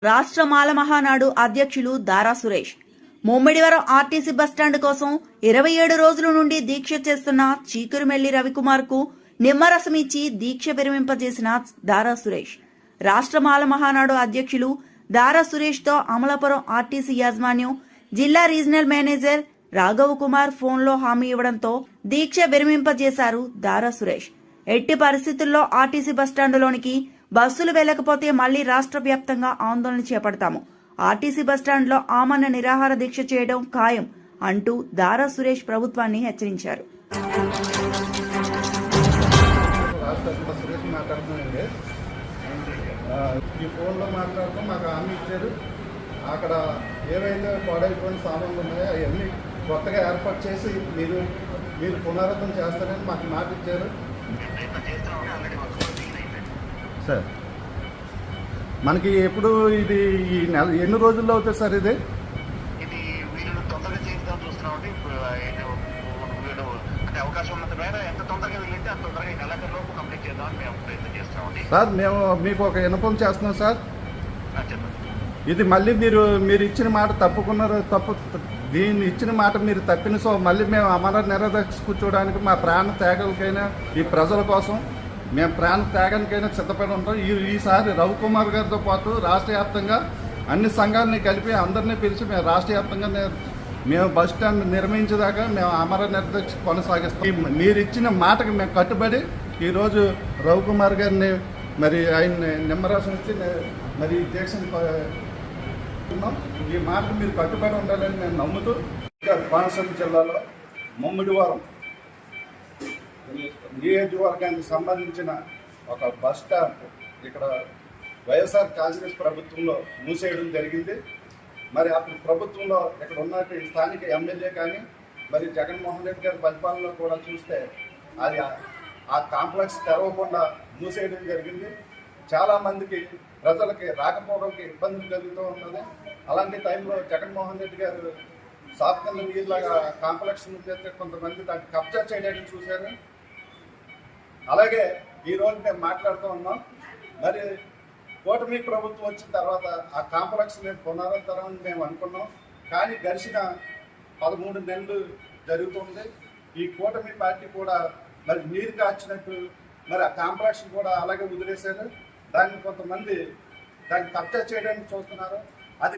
రాష్ట్ర మాల మహానాడు అధ్యక్షులు దారా సురేష్ ముమ్మిడివరం ఆర్టీసీ బస్టాండ్ కోసం 27 రోజుల నుండి దీక్ష చేస్తున్న చీకురుమెల్లి రవికుమార్ కు నిమ్మరసం ఇచ్చి దీక్ష విరమింపజేసిన దారా సురేష్ రాష్ట్ర మాల మహానాడు అధ్యక్షులు దారా సురేష్ తో అమలాపురం ఆర్టీసీ యాజమాన్యం జిల్లా రీజనల్ మేనేజర్ రాఘవ్ కుమార్ ఫోన్లో హామీ ఇవ్వడంతో దీక్ష విరమింపజేశారు దారా సురేష్. ఎట్టి పరిస్థితుల్లో ఆర్టీసీ బస్టాండులోనికి బస్సులు వెళ్లకపోతే మళ్లీ రాష్ట్ర వ్యాప్తంగా ఆందోళన చేపడతాము. ఆర్టీసీ బస్టాండ్లో ఆమరణ నిరాహార దీక్ష చేయడం ఖాయం అంటూ దారా సురేష్ ప్రభుత్వాన్ని హెచ్చరించారు. ఈ ఫోన్లో మాట్లాడుతూ మాకు హామీ ఇచ్చారు. అక్కడ ఏవైతే పాడైపోయిన సామాన్లు ఉన్నాయో అవన్నీ కొత్తగా ఏర్పాటు చేసి మీరు పునరుద్ధరణ చేస్తారని మాకు మాట ఇచ్చారు. సార్ మనకి ఎప్పుడు ఇది ఈ నెల ఎన్ని రోజుల్లో అవుతుంది సార్? ఇది వీళ్ళు తొందరగా చేద్దాం చూస్తున్నామండి. అంటే అవకాశం ఉన్నంత మేర ఎంత తొందరగా వీళ్ళంటే అంత తొందరగా నెలలోపు కంప్లీట్ చేద్దామని మేము ప్రయత్నం చేస్తామండి. సార్ మేము మీకు ఒక విన్నపం చేస్తున్నాం సార్. చెప్పండి. ఇది మళ్ళీ మీరు ఇచ్చిన మాట తప్పుకున్నారు. దీన్ని ఇచ్చిన మాట మీరు తప్పిన సో మళ్ళీ మేము అమర నిరదీక్ష కూర్చోవడానికి మా ప్రాణ త్యాగాలకైనా ఈ ప్రజల కోసం మేము ప్రాణ త్యాగానికైనా సిద్ధపడి ఉంటాం. ఈసారి రవికుమార్ గారితో పాటు రాష్ట్ర వ్యాప్తంగా అన్ని సంఘాలని కలిపి అందరినీ పిలిచి మేము రాష్ట్ర వ్యాప్తంగా మేము బస్ స్టాండ్ నిర్మించేదాకా మేము అమర నిరదీక్ష కొనసాగిస్తాం. మీరు ఇచ్చిన మాటకు మేము కట్టుబడి ఈరోజు రవికుమార్ గారిని మరి ఆయన్ని నిమ్మరసం ఇచ్చి మరి దీక్షను ఈ మాటకు మీరు కట్టుబడి ఉండాలని నేను నమ్ముతూ కోనసీమ జిల్లాలో ముమ్మిడివరం నియోజకవర్గానికి సంబంధించిన ఒక బస్ స్టాండ్ ఇక్కడ వైఎస్ఆర్ కాంగ్రెస్ ప్రభుత్వంలో మూసేయడం జరిగింది. మరి అప్పుడు ప్రభుత్వంలో ఇక్కడ ఉన్నట్టు స్థానిక ఎమ్మెల్యే కానీ మరి జగన్మోహన్ రెడ్డి గారి పరిపాలనలో కూడా చూస్తే అది ఆ కాంప్లెక్స్ తెరవకుండా మూసేయడం జరిగింది. చాలామందికి ప్రజలకి రాకపోవడానికి ఇబ్బందులు కలుగుతూ ఉన్నది. అలాంటి టైంలో జగన్మోహన్ రెడ్డి గారు సాత్కంద వీళ్ళగా కాంప్లెక్స్ చేస్తే కొంతమంది దాన్ని కబ్జా చేయడానికి చూశారు. అలాగే ఈరోజు మేము మాట్లాడుతూ ఉన్నాం. మరి కూటమి ప్రభుత్వం వచ్చిన తర్వాత ఆ కాంప్లెక్స్ మేము పునరుద్ధరణ మేము అనుకున్నాం. కానీ గడిచిన 13 నెలలు జరుగుతుంది. ఈ కూటమి పార్టీ కూడా మరి నీరు కాచినట్టు మరి ఆ కాంప్లెక్స్ కూడా అలాగే వదిలేశారు. దాన్ని కొంతమంది దాన్ని కబ్జా చేయడానికి చూస్తున్నారు.